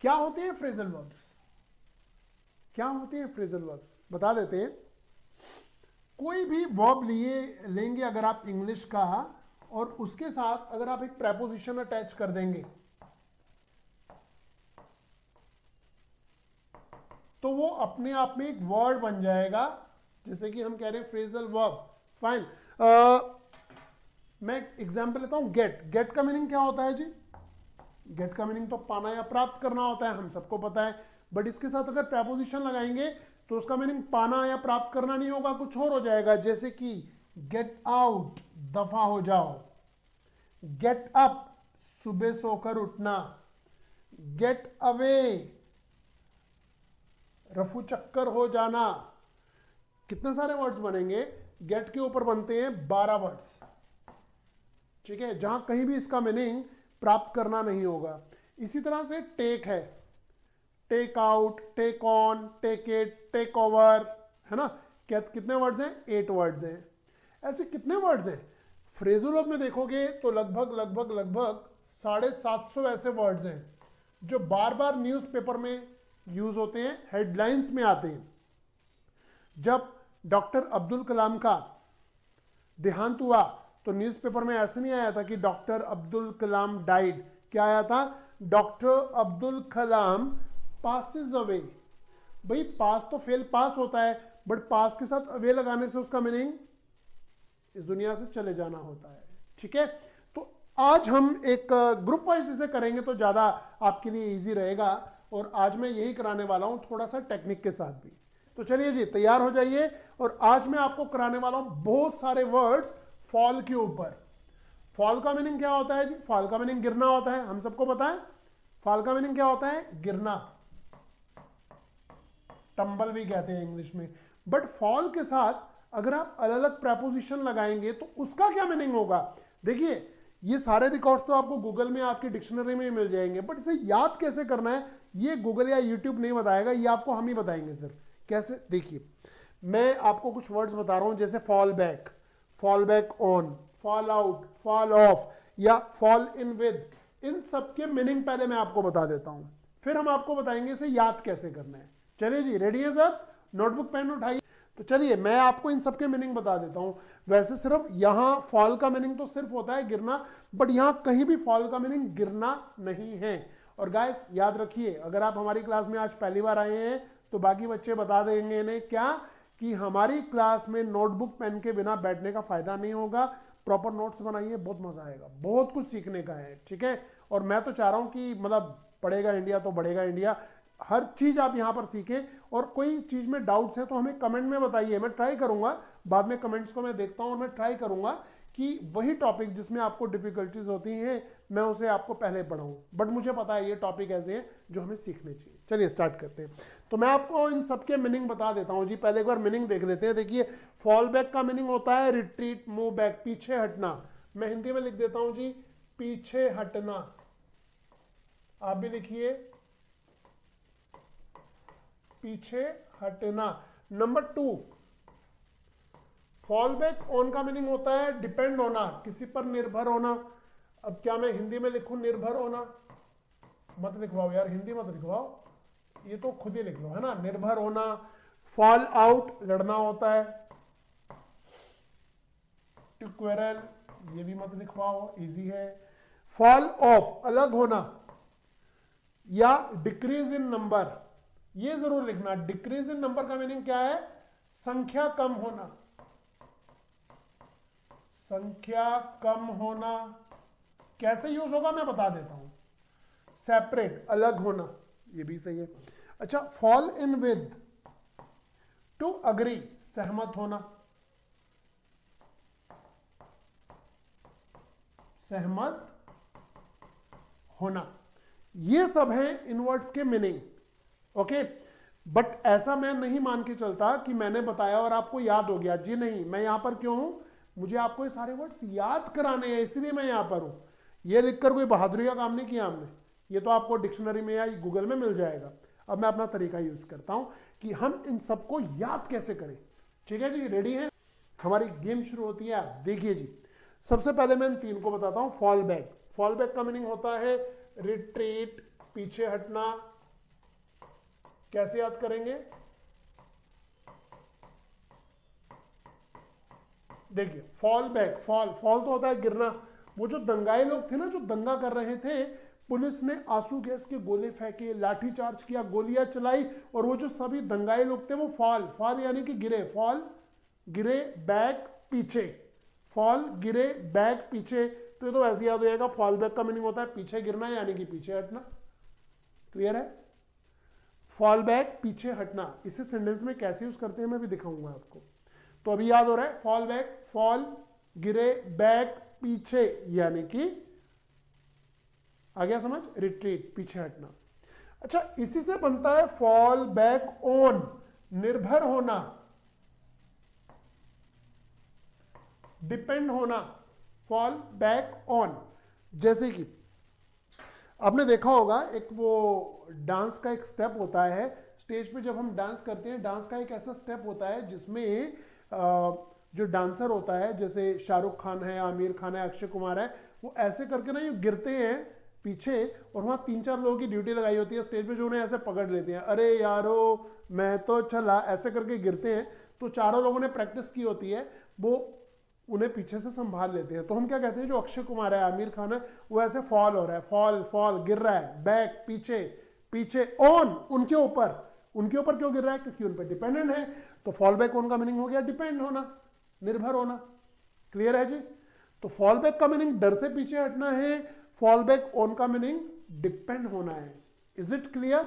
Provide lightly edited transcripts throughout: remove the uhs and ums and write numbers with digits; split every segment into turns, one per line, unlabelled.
क्या होते हैं फ्रेजल वर्ब्स? क्या होते हैं फ्रेजल वर्ब्स? बता देते हैं। कोई भी वर्ब लेंगे अगर आप इंग्लिश का, और उसके साथ अगर आप एक प्रेपोजिशन अटैच कर देंगे तो वो अपने आप में एक वर्ड बन जाएगा। जैसे कि हम कह रहे हैं फ्रेजल वर्ब। फाइन। मैं एग्जांपल लेता हूं, गेट। गेट का मीनिंग क्या होता है जी? गेट का मीनिंग तो पाना या प्राप्त करना होता है, हम सबको पता है। बट इसके साथ अगर प्रेपोजिशन लगाएंगे तो उसका मीनिंग पाना या प्राप्त करना नहीं होगा, कुछ और हो जाएगा। जैसे कि गेट आउट, दफा हो जाओ। गेट अप, सुबह सोकर उठना। गेट अवे, रफू चक्कर हो जाना। कितने सारे वर्ड्स बनेंगे? गेट के ऊपर बनते हैं 12 वर्ड्स। ठीक है, जहां कहीं भी इसका मीनिंग प्राप्त करना नहीं होगा। इसी तरह से टेक है, take out, take on, take it, take over, है ना। कितने वर्ड्स हैं? 8 वर्ड्स हैं। ऐसे कितने वर्ड्स हैं? फ्रेजल वर्ब में देखोगे तो लगभग लगभग लगभग 750 ऐसे वर्ड्स हैं जो बार बार न्यूज़पेपर में यूज होते हैं, हेडलाइंस में आते हैं। जब डॉक्टर अब्दुल कलाम का देहांत हुआ तो न्यूज़पेपर में ऐसे नहीं आया था कि डॉक्टर अब्दुल कलाम डाइड। क्या आया था? Doctor Abdul Kalam passes away. भाई पास तो फेल पास होता है, बट पास के साथ अवे लगाने से उसका मीनिंग इस दुनिया से चले जाना होता है। ठीक है, तो आज हम एक ग्रुप वाइज इसे करेंगे तो ज्यादा आपके लिए इजी रहेगा, और आज मैं यही कराने वाला हूं थोड़ा सा टेक्निक के साथ भी। तो चलिए जी, तैयार हो जाइए। और आज मैं आपको कराने वाला हूं बहुत सारे वर्ड्स फॉल के ऊपर। फॉल का मीनिंग क्या होता है जी? फॉल का मीनिंग गिरना होता है, हम सबको पता है। फॉल का मीनिंग क्या होता है? गिरना, टंबल भी कहते हैं इंग्लिश में। बट फॉल के साथ अगर आप अलग अलग प्रेपोजिशन लगाएंगे तो उसका क्या मीनिंग होगा? देखिए, ये सारे रिकॉर्ड्स तो आपको गूगल में, आपकी डिक्शनरी में मिल जाएंगे, बट इसे याद कैसे करना है ये गूगल या यूट्यूब नहीं बताएगा, ये आपको हम ही बताएंगे सिर्फ। कैसे? देखिए, मैं आपको कुछ वर्ड्स बता रहा हूं, जैसे fall back, fall back on, fall out, fall of, या फॉल इन विद। इन सब के मीनिंग पहले मैं आपको बता देता हूं, फिर हम आपको बताएंगे इसे याद कैसे करना है। चलिए जी, रेडी है सब? नोटबुक पेन उठाइए। तो चलिए मैं आपको इन सब के मीनिंग बता देता हूं। वैसे सिर्फ यहां फॉल का मीनिंग तो सिर्फ होता है गिरना, बट यहां कहीं भी फॉल का मीनिंग गिरना नहीं है। और गाइस याद रखिए, अगर आप हमारी क्लास में आज पहली बार आए हैं तो बाकी बच्चे बता देंगे इन्हें क्या, कि हमारी क्लास में नोटबुक पेन के बिना बैठने का फायदा नहीं होगा। प्रॉपर नोट्स बनाइए, बहुत मजा आएगा, बहुत कुछ सीखने का है। ठीक है, और मैं तो चाह रहा हूं कि मतलब पढ़ेगा इंडिया तो बढ़ेगा इंडिया, हर चीज आप यहां पर सीखें। और कोई चीज में डाउट्स है तो हमें कमेंट में बताइए, मैं ट्राई करूंगा, बाद में कमेंट्स को मैं देखता हूं और मैं ट्राई करूंगा कि वही टॉपिक जिसमें आपको डिफिकल्टीज होती हैं मैं उसे आपको पहले पढ़ाऊं। बट मुझे पता है ये टॉपिक ऐसे हैं जो हमें सीखने चाहिए। चलिए स्टार्ट करते हैं। तो मैं आपको इन सबके मीनिंग बता देता हूं जी। पहले एक बार मीनिंग देख लेते हैं। देखिए, फॉल बैक का मीनिंग होता है रिट्रीट, मूव बैक, पीछे हटना। मैं हिंदी में लिख देता हूं जी, पीछे हटना। आप भी लिखिए, पीछे हटना। नंबर 2, फॉल बैक ऑन का मीनिंग होता है डिपेंड होना, किसी पर निर्भर होना। अब क्या मैं हिंदी में लिखूं निर्भर होना? मत लिखवाओ यार, हिंदी मत लिखवाओ, ये तो खुद ही लिख लो, है ना। निर्भर होना। फॉल आउट, लड़ना होता है। टू क्वेरल, ये भी मत लिखवाओ, इजी है। फॉल ऑफ, अलग होना, या डिक्रीज इन नंबर, ये जरूर लिखना। डिक्रीज इन नंबर का मीनिंग क्या है? संख्या कम होना, संख्या कम होना। कैसे यूज होगा मैं बता देता हूं। सेपरेट, अलग होना, ये भी सही है। अच्छा, fall in with, to agree, सहमत होना, सहमत होना। ये सब है इन वर्ड्स के मीनिंग। ओके, बट ऐसा मैं नहीं मान के चलता कि मैंने बताया और आपको याद हो गया जी, नहीं। मैं यहां पर क्यों हूं? मुझे आपको ये सारे वर्ड्स याद कराने हैं, इसलिए मैं यहां पर हूं। ये लिखकर कोई बहादुरी का काम नहीं किया हमने, ये तो आपको डिक्शनरी में या गूगल में मिल जाएगा। अब मैं अपना तरीका यूज करता हूं कि हम इन सबको याद कैसे करें। ठीक है जी, रेडी है? हमारी गेम शुरू होती है। देखिए जी, सबसे पहले मैं इन 3 को बताता हूं। फॉल बैक, फॉल बैक का मीनिंग होता है रिट्रीट, पीछे हटना। कैसे याद करेंगे? देखिए फॉल बैक, फॉल तो होता है गिरना। वो जो दंगाई लोग थे ना, जो दंगा कर रहे थे, पुलिस ने आंसू गैस के गोले फेंके, लाठी चार्ज किया, गोलियां चलाई, और वो जो सभी दंगाई लोग थे वो फॉल यानी कि गिरे, फॉल गिरे, बैक पीछे, फॉल गिरे, बैक पीछे। तो ये तो ऐसे याद हो जाएगा, फॉल बैक का मीनिंग होता है पीछे गिरना यानी कि पीछे हटना। क्लियर है? फॉल बैक पीछे हटना, इसे सेंटेंस में कैसे यूज करते हैं मैं भी दिखाऊंगा आपको। तो अभी याद हो रहा है, फॉल बैक, फॉल गिरे, बैक पीछे यानी कि आ गया समझ, रिट्रीट, पीछे हटना। अच्छा, इसी से बनता है फॉल बैक ऑन, निर्भर होना, डिपेंड होना, फॉल बैक ऑन। जैसे कि आपने देखा होगा एक वो डांस का एक स्टेप होता है, स्टेज पे जब हम डांस करते हैं, डांस का एक ऐसा स्टेप होता है जिसमें जो डांसर होता है, जैसे शाहरुख खान है, आमिर खान है, अक्षय कुमार है, वो ऐसे करके ना ये गिरते हैं पीछे, और वहां 3-4 लोगों की ड्यूटी लगाई होती है स्टेज पे जो उन्हें ऐसे पकड़ लेते हैं, अरे यारो मैं तो चला, ऐसे करके गिरते हैं। तो चारों लोगों ने प्रैक्टिस की होती है, वो उन्हें पीछे से संभाल लेते हैं। तो हम क्या कहते हैं, जो अक्षय कुमार है, आमिर खान है, वो ऐसे फॉल हो रहा है, फॉल गिर रहा है, बैक पीछे, ऑन उनके ऊपर क्यों गिर रहा है? क्योंकि उन पर डिपेंडेंट है। तो फॉल बैक ऑन का मीनिंग हो गया डिपेंड होना, निर्भर होना। क्लियर है जी? तो फॉल बैक का मीनिंग डर से पीछे हटना है, फॉल बैक ऑन का मीनिंग डिपेंड होना है। Is it clear?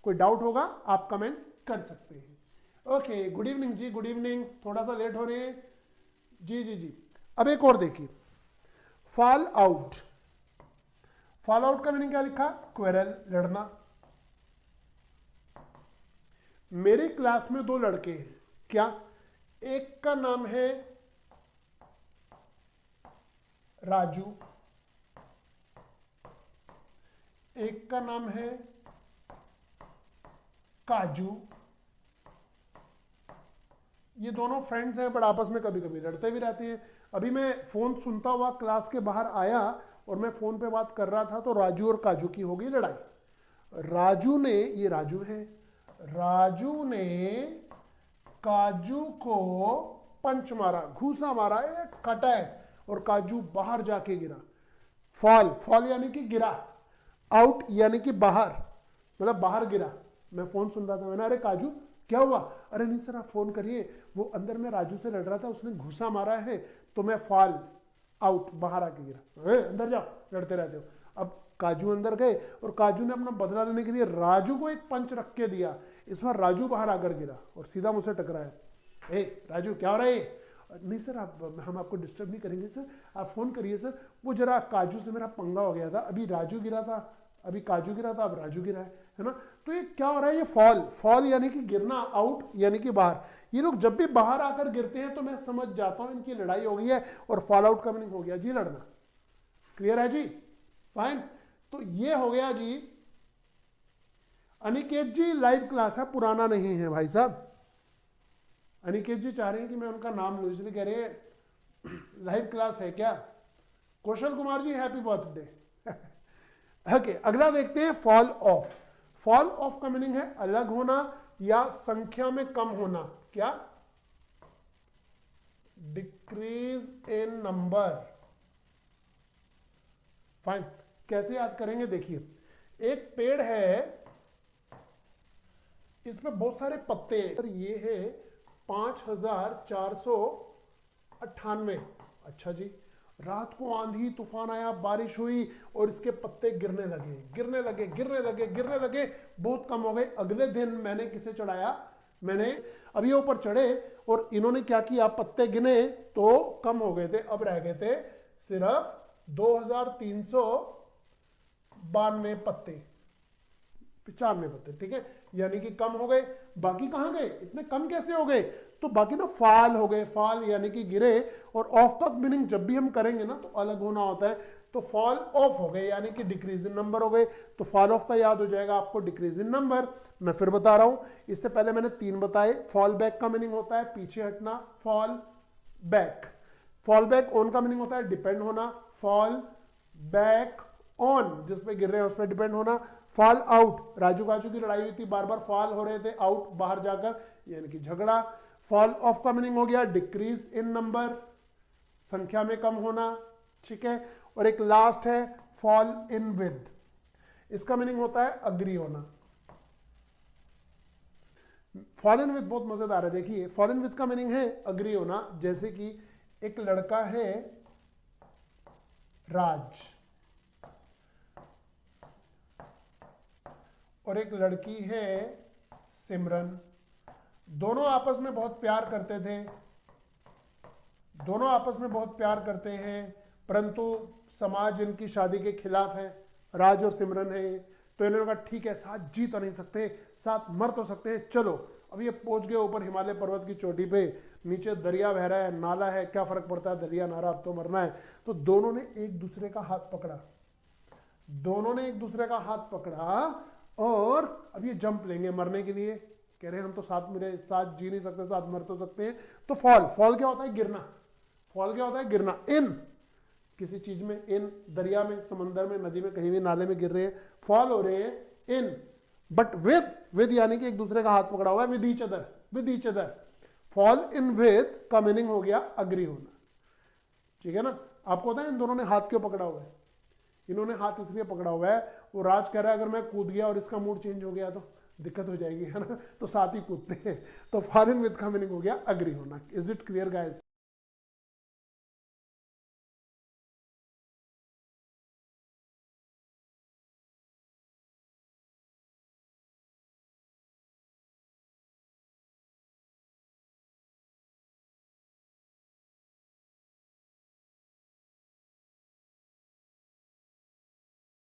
कोई डाउट होगा आप कमेंट कर सकते हैं। ओके, गुड इवनिंग जी, गुड इवनिंग। थोड़ा सा लेट हो रहे हैं जी। अब एक और देखिए, फॉल आउट। फॉल आउट का मीनिंग क्या लिखा? क्वेरल, लड़ना। मेरी क्लास में 2 लड़के हैं, क्या? एक का नाम है राजू, एक का नाम है काजू। ये दोनों फ्रेंड्स हैं, बट आपस में कभी कभी लड़ते भी रहते हैं। अभी मैं फोन सुनता हुआ क्लास के बाहर आया और मैं फोन पे बात कर रहा था, तो राजू और काजू की हो गई लड़ाई। राजू ने, ये राजू है, राजू ने काजू को पंच मारा, घूसा मारा, एक कटा है, और काजू बाहर जाके गिरा। फॉल यानी कि गिरा, आउट यानी कि बाहर, मतलब बाहर गिरा। मैं फोन सुन रहा था, मैंने अरे काजू क्या हुआ? अरे नहीं सर आप फोन करिए, वो अंदर में राजू से लड़ रहा था, उसने घुसा मारा है, तो मैं फॉल आउट, बाहर आके गिरा। अंदर जाओ, लड़ते रहते हो। अब काजू अंदर गए और काजू ने अपना बदला लेने के लिए राजू को एक पंच रख के दिया। इस बार राजू बाहर आकर गिरा और सीधा मुझसे टकराया। राजू क्या हो रहा है? नहीं सर हम आपको डिस्टर्ब नहीं करेंगे सर, आप फोन करिए सर, वो जरा काजू से मेरा पंगा हो गया था, अभी राजू गिरा था, अभी काजू गिरा था, अब राजू गिरा है ना। तो ये क्या हो रहा है? ये फॉल यानी कि गिरना, आउट यानी कि बाहर। ये लोग जब भी बाहर आकर गिरते हैं तो मैं समझ जाता हूं इनकी लड़ाई हो गई है, और फॉल आउट का मीनिंग हो गया जी लड़ना। क्लियर है जी? फाइन। तो ये हो गया जी। अनिकेत जी लाइव क्लास है, पुराना नहीं है भाई साहब। अनिकेत जी चाह रहे हैं कि मैं उनका नाम लूं, इसलिए कह रहे हैं लाइव क्लास है क्या? Kaushal Kumar ji happy birthday. Okay, अगला देखते हैं फॉल ऑफ। फॉल ऑफ का मीनिंग है अलग होना या संख्या में कम होना। क्या? Decrease in number. फाइन। कैसे याद करेंगे? देखिए, एक पेड़ है, इसमें बहुत सारे पत्ते हैं, ये है 5498। अच्छा जी, रात को आंधी तूफान आया, बारिश हुई और इसके पत्ते गिरने लगे, बहुत कम हो गए। अगले दिन मैंने किसे चढ़ाया? मैंने, अब ये ऊपर चढ़े और इन्होंने क्या किया, पत्ते गिने तो कम हो गए थे, अब रह गए थे सिर्फ 2392 पत्ते, 95 पत्ते। ठीक है, यानी कि कम हो गए। बाकी कहां गए? इतने कम कैसे हो गए? तो बाकी ना फॉल हो गए, फॉल यानी कि गिरे। और ऑफ का मीनिंग जब भी हम करेंगे ना तो अलग होना होता है। तो फॉल ऑफ हो गए यानी कि डिक्रीज इन नंबर हो गए। तो फॉल ऑफ का याद हो जाएगा आपको डिक्रीज इन नंबर। मैं फिर बता रहा हूं, इससे पहले मैंने 3 बताए। फॉल बैक का मीनिंग होता है पीछे हटना, fall back. Fall back on का मीनिंग होता है डिपेंड होना, फॉल बैक ऑन, जिस पे गिर रहे हैं उस पर डिपेंड होना। फॉल आउट, राजू गाजू की लड़ाई हुई थी, बार बार फॉल हो रहे थे आउट, बाहर जाकर, यानी कि झगड़ा। फॉल ऑफ का मीनिंग हो गया डिक्रीज इन नंबर, संख्या में कम होना, ठीक है। और एक लास्ट है फॉल इन विद, इसका मीनिंग होता है अग्री होना। फॉल इन विद बहुत मजेदार है, देखिए फॉल इन विद का मीनिंग है अग्री होना। जैसे कि एक लड़का है राज और एक लड़की है सिमरन, दोनों आपस में बहुत प्यार करते थे, दोनों आपस में बहुत प्यार करते हैं, परंतु समाज इनकी शादी के खिलाफ है, राज और सिमरन है। तो इन्होंने कहा ठीक है, साथ जी तो नहीं सकते, साथ मर तो सकते हैं, चलो। अब ये पहुंच गए ऊपर हिमालय पर्वत की चोटी पे, नीचे दरिया बह रहा है, नाला है, क्या फर्क पड़ता है, दरिया नाला, अब तो मरना है। तो दोनों ने एक दूसरे का हाथ पकड़ा, दोनों ने एक दूसरे का हाथ पकड़ा और अब ये जंप लेंगे मरने के लिए। कह रहे हैं हम तो साथ मेरे साथ जी नहीं सकते, साथ मर तो सकते हैं। तो फॉल, फॉल क्या होता है, गिरना। फॉल क्या होता है, गिरना। इन किसी चीज में, इन दरिया में, समंदर में, नदी में, कहीं भी नाले में गिर रहे हैं, फॉल हो रहे हैं इन। बट विद यानी कि एक दूसरे का हाथ पकड़ा हुआ है, with each other, with each other. Fall in with का मीनिंग हो गया अग्री होना, ठीक है ना। आपको पता है इन दोनों ने हाथ क्यों पकड़ा हुआ है, इन्होंने हाथ इसलिए पकड़ा हुआ है, वो राज कह रहा है अगर मैं कूद गया और इसका मूड चेंज हो गया तो दिक्कत हो जाएगी, है ना, तो साथ ही कूदते हैं। तो फॉल इन विद का मीनिंग हो गया अग्री होना। Is it clear guys?